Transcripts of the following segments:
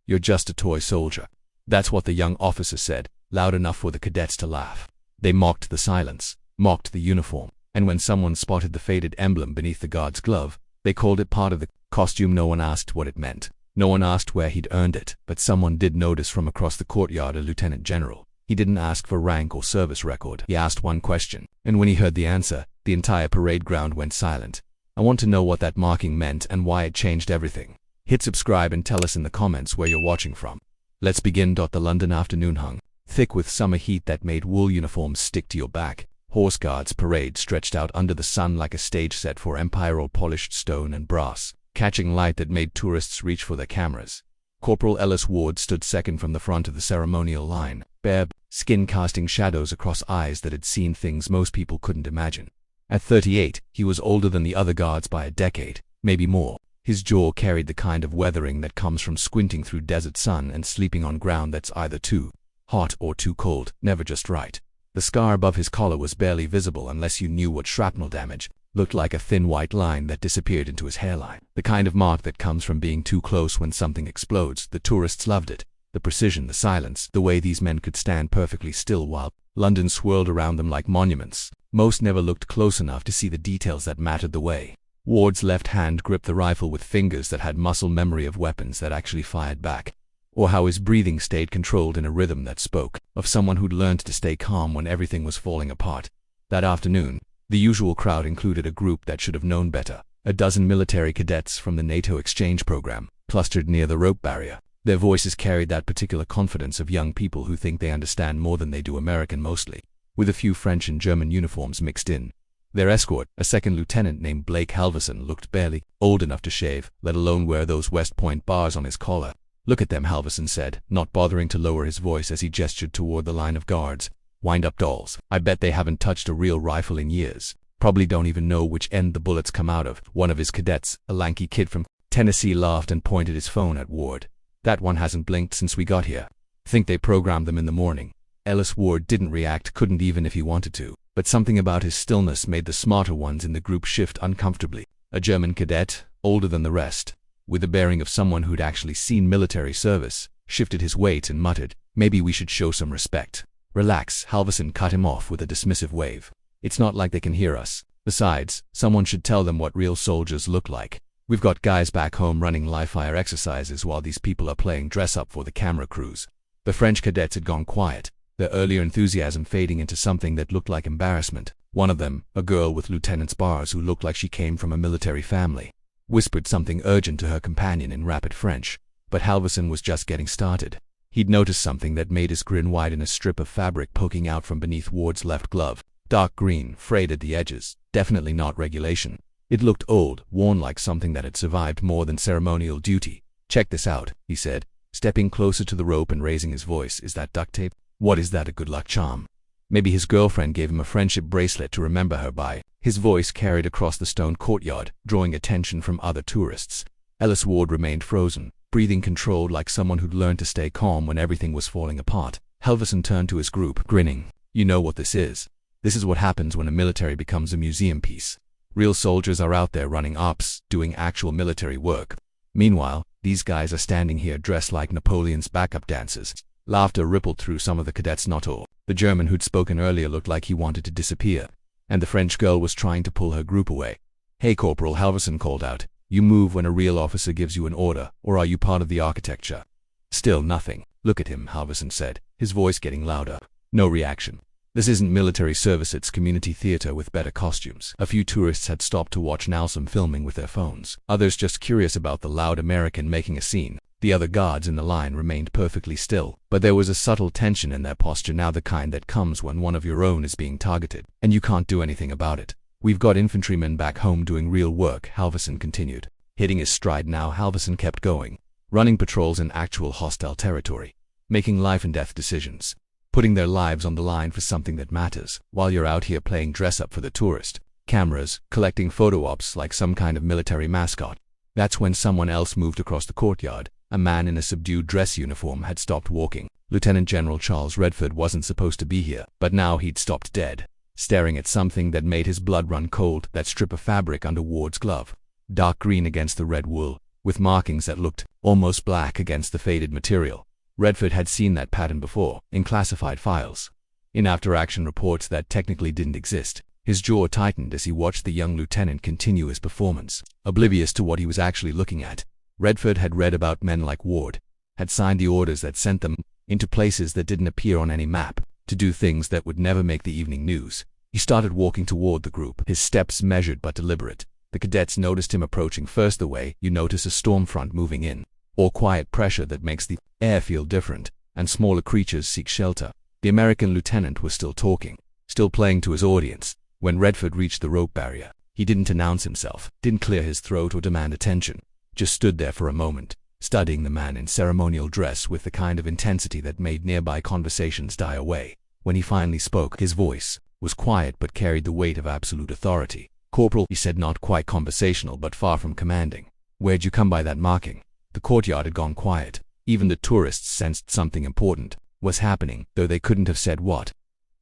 "You're just a toy soldier." That's what the young officer said, loud enough for the cadets to laugh. They mocked the silence, mocked the uniform, and when someone spotted the faded emblem beneath the guard's glove, they called it part of the costume. No one asked what it meant. No one asked where he'd earned it, but someone did notice from across the courtyard a lieutenant general. He didn't ask for rank or service record. He asked one question, and when he heard the answer, the entire parade ground went silent. I want to know what that marking meant and why it changed everything. Hit subscribe and tell us in the comments where you're watching from. Let's begin. The London afternoon hung thick with summer heat that made wool uniforms stick to your back. Horse guards parade stretched out under the sun like a stage set for imperial polished stone and brass, catching light that made tourists reach for their cameras. Corporal Ellis Ward stood second from the front of the ceremonial line, bare skin casting shadows across eyes that had seen things most people couldn't imagine. At 38, he was older than the other guards by a decade, maybe more. His jaw carried the kind of weathering that comes from squinting through desert sun and sleeping on ground that's either too hot or too cold, never just right. The scar above his collar was barely visible unless you knew what shrapnel damage looked like, a thin white line that disappeared into his hairline. The kind of mark that comes from being too close when something explodes. The tourists loved it. The precision, the silence, the way these men could stand perfectly still while London swirled around them like monuments. Most never looked close enough to see the details that mattered. The way Ward's left hand gripped the rifle with fingers that had muscle memory of weapons that actually fired back, or how his breathing stayed controlled in a rhythm that spoke of someone who'd learned to stay calm when everything was falling apart. That afternoon, the usual crowd included a group that should have known better. A dozen military cadets from the NATO exchange program clustered near the rope barrier. Their voices carried that particular confidence of young people who think they understand more than they do, American mostly, with a few French and German uniforms mixed in. Their escort, a second lieutenant named Blake Halverson, looked barely old enough to shave, let alone wear those West Point bars on his collar. "Look at them," Halverson said, not bothering to lower his voice as he gestured toward the line of guards. "Wind-up dolls. I bet they haven't touched a real rifle in years. Probably don't even know which end the bullets come out of." One of his cadets, a lanky kid from Tennessee, laughed and pointed his phone at Ward. "That one hasn't blinked since we got here. Think they programmed them in the morning." Ellis Ward didn't react, couldn't even if he wanted to, but something about his stillness made the smarter ones in the group shift uncomfortably. A German cadet, older than the rest, with the bearing of someone who'd actually seen military service, shifted his weight and muttered, "Maybe we should show some respect." "Relax," Halverson cut him off with a dismissive wave. "It's not like they can hear us. Besides, someone should tell them what real soldiers look like. We've got guys back home running live-fire exercises while these people are playing dress-up for the camera crews." The French cadets had gone quiet, their earlier enthusiasm fading into something that looked like embarrassment. One of them, a girl with lieutenant's bars who looked like she came from a military family, whispered something urgent to her companion in rapid French, but Halverson was just getting started. He'd noticed something that made his grin widen. A strip of fabric poking out from beneath Ward's left glove, dark green, frayed at the edges, definitely not regulation. It looked old, worn, like something that had survived more than ceremonial duty. "Check this out," he said, stepping closer to the rope and raising his voice. "Is that duct tape?" "What is that, a good luck charm?" "Maybe his girlfriend gave him a friendship bracelet to remember her by." His voice carried across the stone courtyard, drawing attention from other tourists. Ellis Ward remained frozen, breathing controlled like someone who'd learned to stay calm when everything was falling apart. Halverson turned to his group, grinning. "You know what this is. This is what happens when a military becomes a museum piece. Real soldiers are out there running ops, doing actual military work. Meanwhile, these guys are standing here dressed like Napoleon's backup dancers." Laughter rippled through some of the cadets, not all. The German who'd spoken earlier looked like he wanted to disappear, and the French girl was trying to pull her group away. "Hey, Corporal," Halverson called out. "You move when a real officer gives you an order, or are you part of the architecture?" Still nothing. "Look at him," Halverson said, his voice getting louder. No reaction. This isn't military service, it's community theater with better costumes. A few tourists had stopped to watch Nalsum filming with their phones. Others just curious about the loud American making a scene. The other guards in the line remained perfectly still, but there was a subtle tension in their posture now, the kind that comes when one of your own is being targeted, and you can't do anything about it. "We've got infantrymen back home doing real work," Halverson continued. Hitting his stride now, Halverson kept going. "Running patrols in actual hostile territory. Making life-and-death decisions. Putting their lives on the line for something that matters, while you're out here playing dress-up for the tourist. Cameras, collecting photo ops like some kind of military mascot." That's when someone else moved across the courtyard. A man in a subdued dress uniform had stopped walking. Lieutenant General Charles Redford wasn't supposed to be here, but now he'd stopped dead, staring at something that made his blood run cold. That strip of fabric under Ward's glove. Dark green against the red wool, with markings that looked almost black against the faded material. Redford had seen that pattern before, in classified files, in after-action reports that technically didn't exist. His jaw tightened as he watched the young lieutenant continue his performance, oblivious to what he was actually looking at. Redford had read about men like Ward, had signed the orders that sent them into places that didn't appear on any map, to do things that would never make the evening news. He started walking toward the group, his steps measured but deliberate. The cadets noticed him approaching first the way you notice a storm front moving in, or quiet pressure that makes the air feel different, and smaller creatures seek shelter. The American lieutenant was still talking, still playing to his audience. When Redford reached the rope barrier, he didn't announce himself, didn't clear his throat or demand attention, just stood there for a moment, studying the man in ceremonial dress with the kind of intensity that made nearby conversations die away. When he finally spoke, his voice was quiet but carried the weight of absolute authority. "Corporal," he said, not quite conversational but far from commanding. "Where'd you come by that marking?" The courtyard had gone quiet. Even the tourists sensed something important was happening, though they couldn't have said what.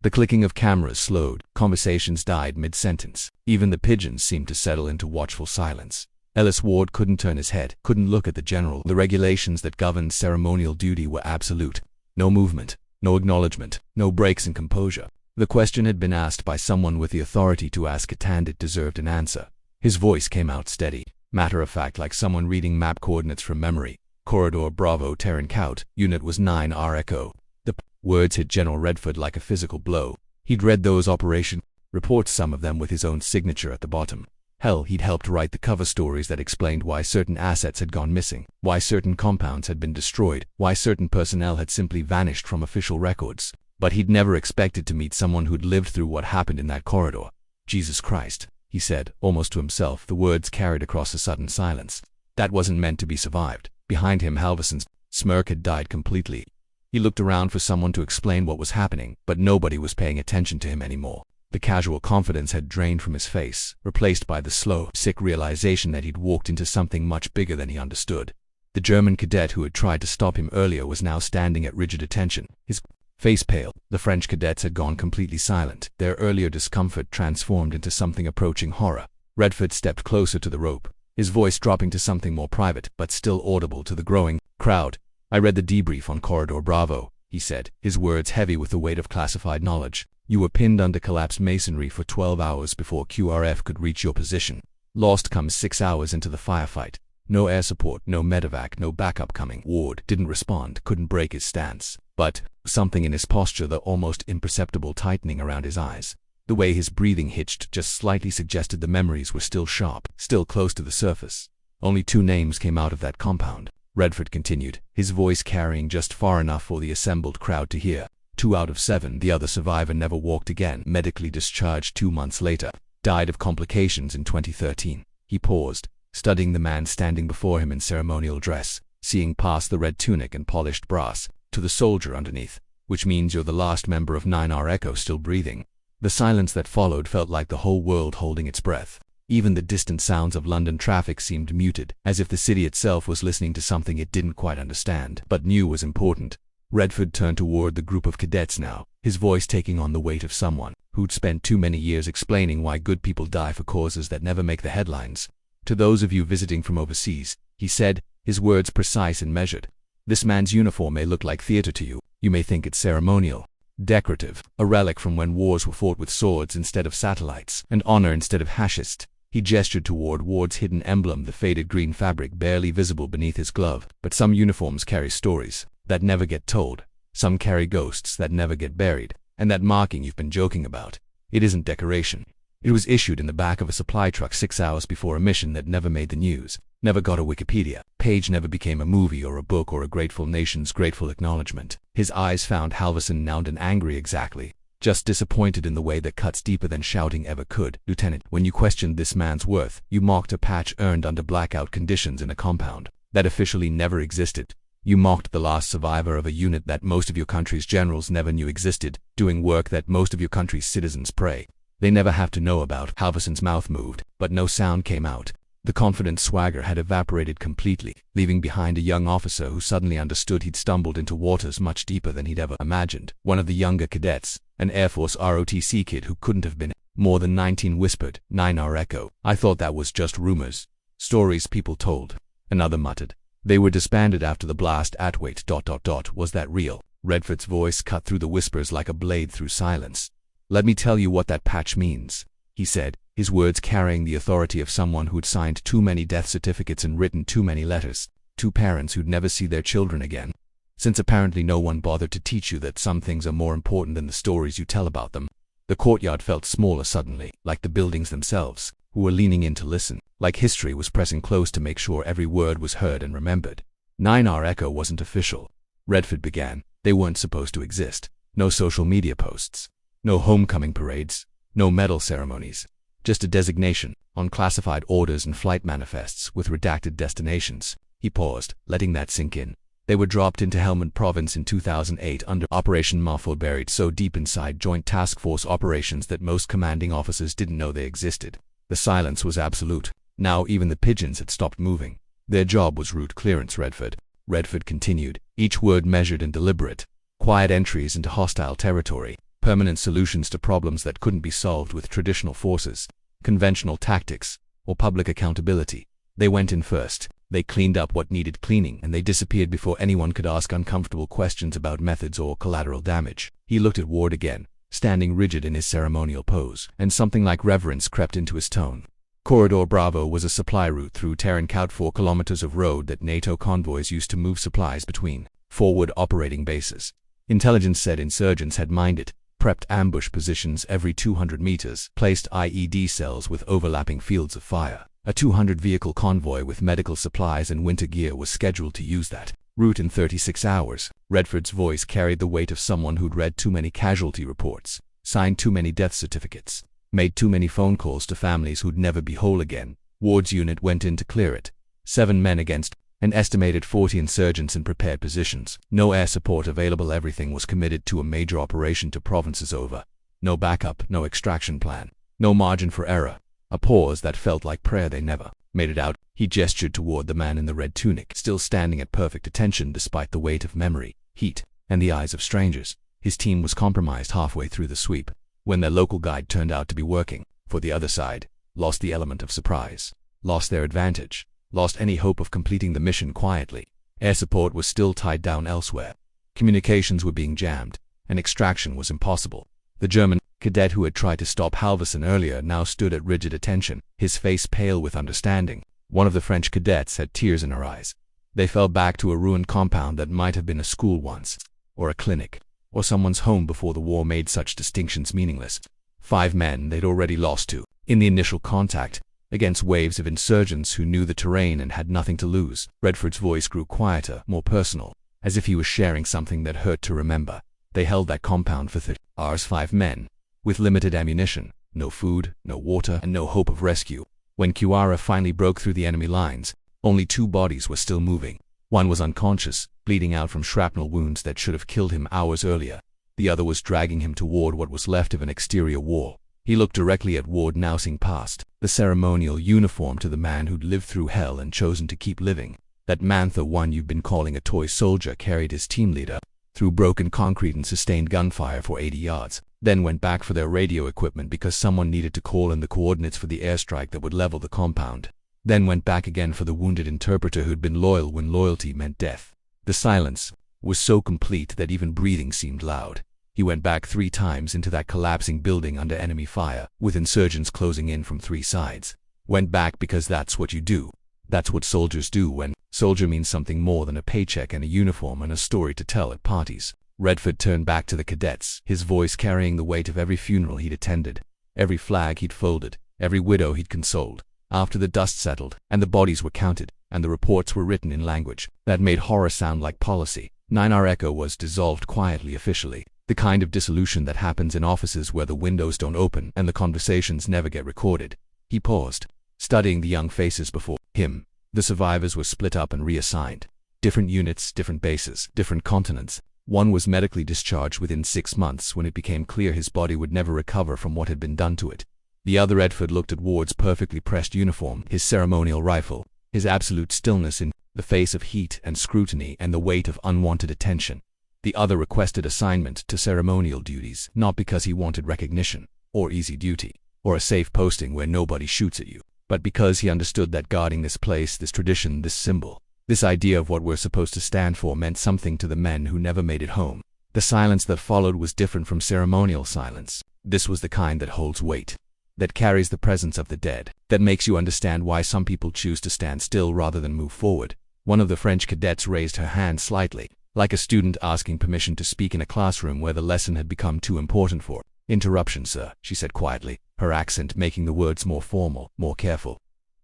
The clicking of cameras slowed, conversations died mid-sentence. Even the pigeons seemed to settle into watchful silence. Ellis Ward couldn't turn his head, couldn't look at the general. The regulations that governed ceremonial duty were absolute. No movement, no acknowledgement, no breaks in composure. The question had been asked by someone with the authority to ask it, and it deserved an answer. His voice came out steady, matter-of-fact, like someone reading map coordinates from memory. "Corridor Bravo Terran Cout, unit was 9R Echo." The words hit General Redford like a physical blow. He'd read those operation reports, some of them with his own signature at the bottom. Hell, he'd helped write the cover stories that explained why certain assets had gone missing, why certain compounds had been destroyed, why certain personnel had simply vanished from official records. But he'd never expected to meet someone who'd lived through what happened in that corridor. "Jesus Christ," he said, almost to himself, the words carried across a sudden silence. That wasn't meant to be survived. Behind him, Halverson's smirk had died completely. He looked around for someone to explain what was happening, but nobody was paying attention to him anymore. The casual confidence had drained from his face, replaced by the slow, sick realization that he'd walked into something much bigger than he understood. The German cadet who had tried to stop him earlier was now standing at rigid attention, his face pale. The French cadets had gone completely silent, their earlier discomfort transformed into something approaching horror. Redford stepped closer to the rope, his voice dropping to something more private, but still audible to the growing crowd. "I read the debrief on Corridor Bravo," he said, his words heavy with the weight of classified knowledge. "You were pinned under collapsed masonry for 12 hours before QRF could reach your position. Lost comes 6 hours into the firefight. No air support, no medevac, no backup coming." Ward didn't respond, couldn't break his stance. But something in his posture, the almost imperceptible tightening around his eyes, the way his breathing hitched just slightly, suggested the memories were still sharp, still close to the surface. "Only 2 names came out of that compound," Redford continued, his voice carrying just far enough for the assembled crowd to hear. 2 out of 7, the other survivor never walked again, medically discharged 2 months later, died of complications in 2013. He paused, studying the man standing before him in ceremonial dress, seeing past the red tunic and polished brass, to the soldier underneath. "Which means you're the last member of 9R Echo still breathing." The silence that followed felt like the whole world holding its breath. Even the distant sounds of London traffic seemed muted, as if the city itself was listening to something it didn't quite understand, but knew was important. Redford turned toward the group of cadets now, his voice taking on the weight of someone who'd spent too many years explaining why good people die for causes that never make the headlines. "To those of you visiting from overseas," he said, his words precise and measured, "this man's uniform may look like theater to you. You may think it's ceremonial, decorative, a relic from when wars were fought with swords instead of satellites, and honor instead of fascist." He gestured toward Ward's hidden emblem, the faded green fabric barely visible beneath his glove. "But some uniforms carry stories that never get told. Some carry ghosts that never get buried. And that marking you've been joking about, it isn't decoration. It was issued in the back of a supply truck 6 hours before a mission that never made the news, never got a Wikipedia page, never became a movie or a book or a grateful nation's grateful acknowledgement." His eyes found Halverson, now and angry exactly, just disappointed in the way that cuts deeper than shouting ever could. "Lieutenant, when you questioned this man's worth, you mocked a patch earned under blackout conditions in a compound that officially never existed. You mocked the last survivor of a unit that most of your country's generals never knew existed, doing work that most of your country's citizens pray they never have to know about." Halverson's mouth moved, but no sound came out. The confident swagger had evaporated completely, leaving behind a young officer who suddenly understood he'd stumbled into waters much deeper than he'd ever imagined. One of the younger cadets, an Air Force ROTC kid who couldn't have been more than 19, whispered, "9R Echo. I thought that was just rumors. Stories people told." Another muttered, They were disbanded after the blast at wait. Was that real? Redford's voice cut through the whispers like a blade through silence. Let me tell you what that patch means, he said, his words carrying the authority of someone who'd signed too many death certificates and written too many letters to parents who'd never see their children again. Since apparently no one bothered to teach you that some things are more important than the stories you tell about them. The courtyard felt smaller suddenly, like the buildings themselves, who were leaning in to listen, like history was pressing close to make sure every word was heard and remembered. 9R Echo wasn't official, Redford began. They weren't supposed to exist. No social media posts. No homecoming parades. No medal ceremonies. Just a designation, on classified orders and flight manifests with redacted destinations. He paused, letting that sink in. They were dropped into Helmand Province in 2008 under Operation Muffled, buried so deep inside Joint Task Force operations that most commanding officers didn't know they existed. The silence was absolute. Now even the pigeons had stopped moving. Their job was route clearance, Redford continued, each word measured and deliberate. Quiet entries into hostile territory, permanent solutions to problems that couldn't be solved with traditional forces, conventional tactics, or public accountability. They went in first. They cleaned up what needed cleaning, and they disappeared before anyone could ask uncomfortable questions about methods or collateral damage. He looked at Ward again, standing rigid in his ceremonial pose, and something like reverence crept into his tone. Corridor Bravo was a supply route through Terran Count 4 kilometers of road that NATO convoys used to move supplies between forward operating bases. Intelligence said insurgents had mined it, prepped ambush positions every 200 meters, placed IED cells with overlapping fields of fire. A 200-vehicle convoy with medical supplies and winter gear was scheduled to use that route in 36 hours. Redford's voice carried the weight of someone who'd read too many casualty reports, signed too many death certificates, made too many phone calls to families who'd never be whole again. Ward's unit went in to clear it. 7 men against an estimated 40 insurgents in prepared positions. No air support available. Everything was committed to a major operation to provinces over. No backup, no extraction plan, no margin for error. A pause that felt like prayer. They never made it out. He gestured toward the man in the red tunic, still standing at perfect attention despite the weight of memory, heat, and the eyes of strangers. His team was compromised halfway through the sweep, when their local guide turned out to be working for the other side, lost the element of surprise, lost their advantage, lost any hope of completing the mission quietly. Air support was still tied down elsewhere. Communications were being jammed, and extraction was impossible. The German cadet who had tried to stop Halverson earlier now stood at rigid attention, his face pale with understanding. One of the French cadets had tears in her eyes. They fell back to a ruined compound that might have been a school once, or a clinic, or someone's home before the war made such distinctions meaningless. 5 men they'd already lost to, in the initial contact, against waves of insurgents who knew the terrain and had nothing to lose. Redford's voice grew quieter, more personal, as if he was sharing something that hurt to remember. They held that compound for 30 hours, 5 men, with limited ammunition, no food, no water, and no hope of rescue. When Kiwara finally broke through the enemy lines, only 2 bodies were still moving. One was unconscious, bleeding out from shrapnel wounds that should have killed him hours earlier. The other was dragging him toward what was left of an exterior wall. He looked directly at Ward, now seeing past the ceremonial uniform to the man who'd lived through hell and chosen to keep living. That man, the one you've been calling a toy soldier, carried his team leader through broken concrete and sustained gunfire for 80 yards, then went back for their radio equipment because someone needed to call in the coordinates for the airstrike that would level the compound, then went back again for the wounded interpreter who'd been loyal when loyalty meant death. The silence was so complete that even breathing seemed loud. He went back 3 times into that collapsing building under enemy fire, with insurgents closing in from 3 sides. Went back because that's what you do. That's what soldiers do when soldier means something more than a paycheck and a uniform and a story to tell at parties. Redford turned back to the cadets, his voice carrying the weight of every funeral he'd attended, every flag he'd folded, every widow he'd consoled. After the dust settled, and the bodies were counted, and the reports were written in language that made horror sound like policy, 9R Echo was dissolved quietly officially. The kind of dissolution that happens in offices where the windows don't open and the conversations never get recorded. He paused, studying the young faces before him. The survivors were split up and reassigned. Different units, different bases, different continents. One was medically discharged within 6 months when it became clear his body would never recover from what had been done to it. The other Redford looked at Ward's perfectly pressed uniform, his ceremonial rifle, his absolute stillness in the face of heat and scrutiny and the weight of unwanted attention. The other requested assignment to ceremonial duties, not because he wanted recognition, or easy duty, or a safe posting where nobody shoots at you, but because he understood that guarding this place, this tradition, this symbol, This idea of what we're supposed to stand for meant something to the men who never made it home. The silence that followed was different from ceremonial silence. This was the kind that holds weight, that carries the presence of the dead, that makes you understand why some people choose to stand still rather than move forward. One of the French cadets raised her hand slightly, like a student asking permission to speak in a classroom where the lesson had become too important for interruption. Sir, she said quietly, her accent making the words more formal, more careful.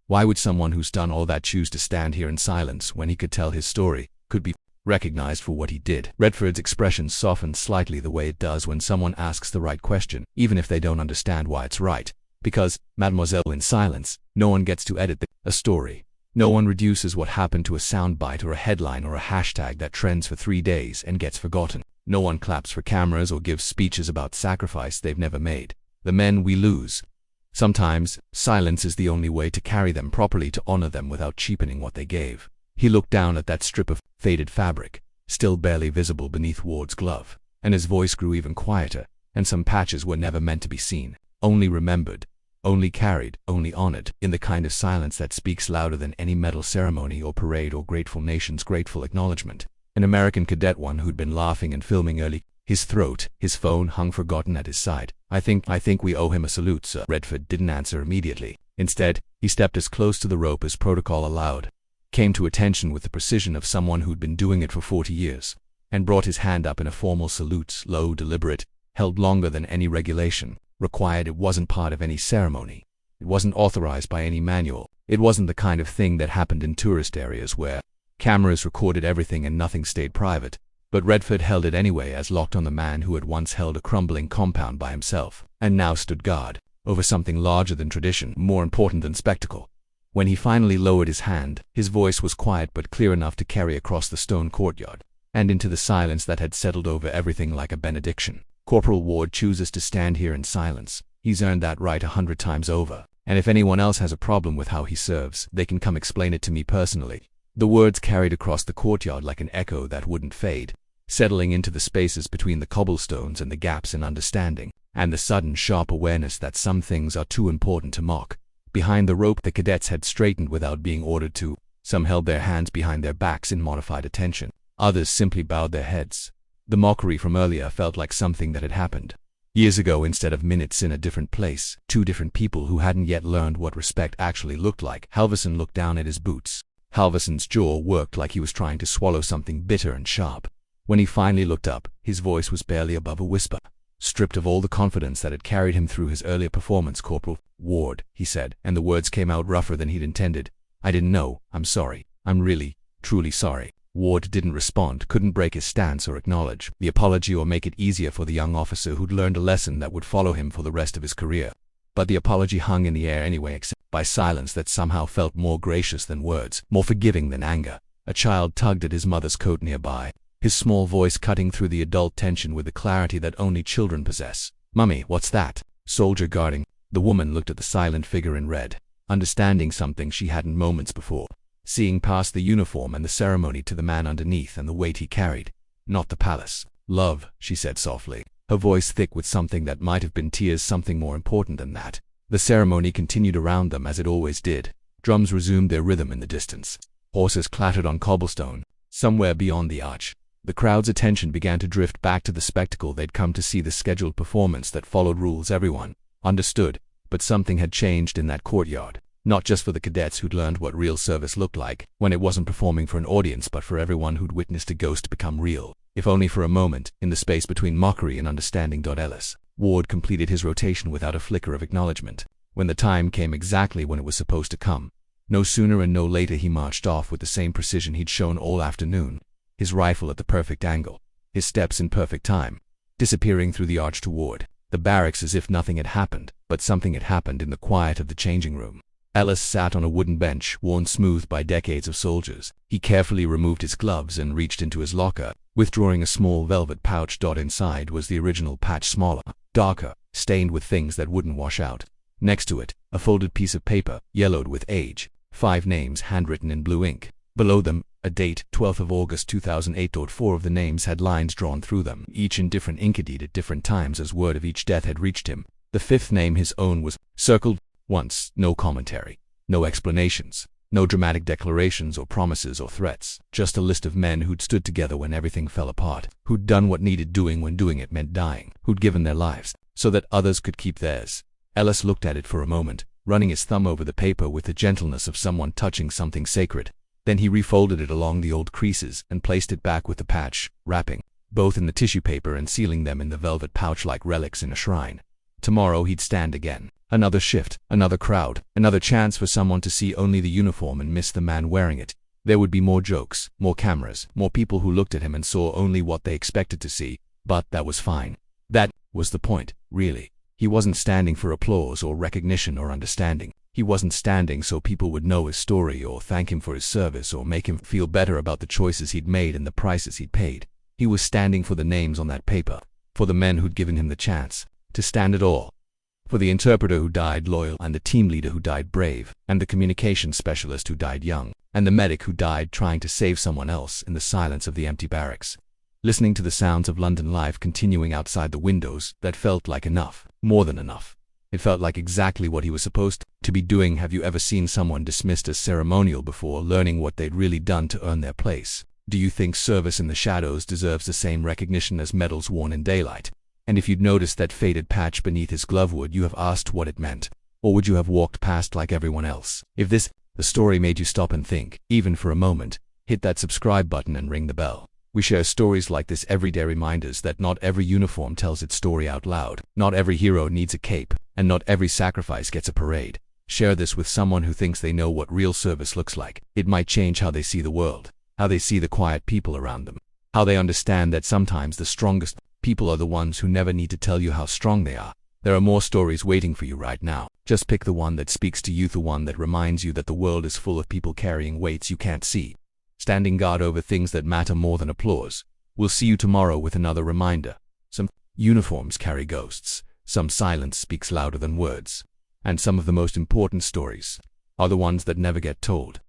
Why would someone who's done all that choose to stand here in silence when he could tell his story, could be recognized for what he did? Redford's expression softened slightly the way it does when someone asks the right question, even if they don't understand why it's right. Because, mademoiselle, in silence, no one gets to edit a story. No one reduces what happened to a soundbite or a headline or a hashtag that trends for 3 days and gets forgotten. No one claps for cameras or gives speeches about sacrifice they've never made. The men we lose. Sometimes, silence is the only way to carry them properly, to honor them without cheapening what they gave. He looked down at that strip of faded fabric, still barely visible beneath Ward's glove, and his voice grew even quieter, and some patches were never meant to be seen, only remembered, only carried, only honored, in the kind of silence that speaks louder than any medal ceremony or parade or grateful nation's grateful acknowledgement. An American cadet, one who'd been laughing and filming early, his throat, his phone hung forgotten at his side. I think we owe him a salute, sir. Redford didn't answer immediately. Instead, he stepped as close to the rope as protocol allowed, came to attention with the precision of someone who'd been doing it for 40 years, and brought his hand up in a formal salute, slow, deliberate, held longer than any regulation required. It wasn't part of any ceremony. It wasn't authorized by any manual. It wasn't the kind of thing that happened in tourist areas where cameras recorded everything and nothing stayed private. But Redford held it anyway, as locked on the man who had once held a crumbling compound by himself, and now stood guard over something larger than tradition, more important than spectacle. When he finally lowered his hand, his voice was quiet but clear enough to carry across the stone courtyard, and into the silence that had settled over everything like a benediction. Corporal Ward chooses to stand here in silence. He's earned that right 100 times over, and if anyone else has a problem with how he serves, they can come explain it to me personally. The words carried across the courtyard like an echo that wouldn't fade, settling into the spaces between the cobblestones and the gaps in understanding, and the sudden sharp awareness that some things are too important to mock. Behind the rope, the cadets had straightened without being ordered to. Some held their hands behind their backs in modified attention. Others simply bowed their heads. The mockery from earlier felt like something that had happened years ago instead of minutes in a different place. Two different people who hadn't yet learned what respect actually looked like. Halverson looked down at his boots. Halverson's jaw worked like he was trying to swallow something bitter and sharp. When he finally looked up, his voice was barely above a whisper. Stripped of all the confidence that had carried him through his earlier performance, "Corporal Ward," he said, and the words came out rougher than he'd intended. "I didn't know. I'm sorry. I'm really, truly sorry." Ward didn't respond, couldn't break his stance or acknowledge the apology or make it easier for the young officer who'd learned a lesson that would follow him for the rest of his career. But the apology hung in the air anyway, except by silence that somehow felt more gracious than words, more forgiving than anger. A child tugged at his mother's coat nearby, his small voice cutting through the adult tension with the clarity that only children possess. "Mummy, what's that?" "Soldier guarding." The woman looked at the silent figure in red, understanding something she hadn't moments before, seeing past the uniform and the ceremony to the man underneath and the weight he carried. "Not the palace." "Love," she said softly, her voice thick with something that might have been tears, something more important than that. The ceremony continued around them as it always did. Drums resumed their rhythm in the distance. Horses clattered on cobblestone, somewhere beyond the arch. The crowd's attention began to drift back to the spectacle they'd come to see, the scheduled performance that followed rules everyone understood. But something had changed in that courtyard, not just for the cadets who'd learned what real service looked like when it wasn't performing for an audience, but for everyone who'd witnessed a ghost become real, if only for a moment, in the space between mockery and understanding. Ellis Ward completed his rotation without a flicker of acknowledgement. When the time came exactly when it was supposed to come, no sooner and no later, he marched off with the same precision he'd shown all afternoon, his rifle at the perfect angle, his steps in perfect time, disappearing through the arch toward the barracks as if nothing had happened. But something had happened in the quiet of the changing room. Ellis sat on a wooden bench, worn smooth by decades of soldiers. He carefully removed his gloves and reached into his locker, withdrawing a small velvet pouch. Inside was the original patch, smaller, darker, stained with things that wouldn't wash out. Next to it, a folded piece of paper, yellowed with age, 5 names handwritten in blue ink. Below them, a date, 12th of August 2008. 4 of the names had lines drawn through them, each in different indeed at different times as word of each death had reached him. The 5th name, his own, was circled once. No commentary, no explanations, No dramatic declarations or promises or threats, just a list of men who'd stood together when everything fell apart, who'd done what needed doing when doing it meant dying, who'd given their lives so that others could keep theirs. Ellis looked at it for a moment, running his thumb over the paper with the gentleness of someone touching something sacred. Then he refolded it along the old creases and placed it back with the patch, wrapping both in the tissue paper and sealing them in the velvet pouch like relics in a shrine. Tomorrow he'd stand again. Another shift, another crowd, another chance for someone to see only the uniform and miss the man wearing it. There would be more jokes, more cameras, more people who looked at him and saw only what they expected to see, but that was fine. That was the point, really. He wasn't standing for applause or recognition or understanding. He wasn't standing so people would know his story or thank him for his service or make him feel better about the choices he'd made and the prices he'd paid. He was standing for the names on that paper, for the men who'd given him the chance to stand at all. For the interpreter who died loyal, and the team leader who died brave, and the communication specialist who died young, and the medic who died trying to save someone else in the silence of the empty barracks. Listening to the sounds of London life continuing outside the windows, that felt like enough, more than enough. It felt like exactly what he was supposed to be doing. Have you ever seen someone dismissed as ceremonial before learning what they'd really done to earn their place? Do you think service in the shadows deserves the same recognition as medals worn in daylight? And if you'd noticed that faded patch beneath his glove, would you have asked what it meant? Or would you have walked past like everyone else? If the story made you stop and think, even for a moment, hit that subscribe button and ring the bell. We share stories like this, everyday reminders that not every uniform tells its story out loud, not every hero needs a cape, and not every sacrifice gets a parade. Share this with someone who thinks they know what real service looks like. It might change how they see the world, how they see the quiet people around them, how they understand that sometimes the strongest people are the ones who never need to tell you how strong they are. There are more stories waiting for you right now. Just pick the one that speaks to you, the one that reminds you that the world is full of people carrying weights you can't see, standing guard over things that matter more than applause. We'll see you tomorrow with another reminder. Some uniforms carry ghosts, some silence speaks louder than words, and some of the most important stories are the ones that never get told.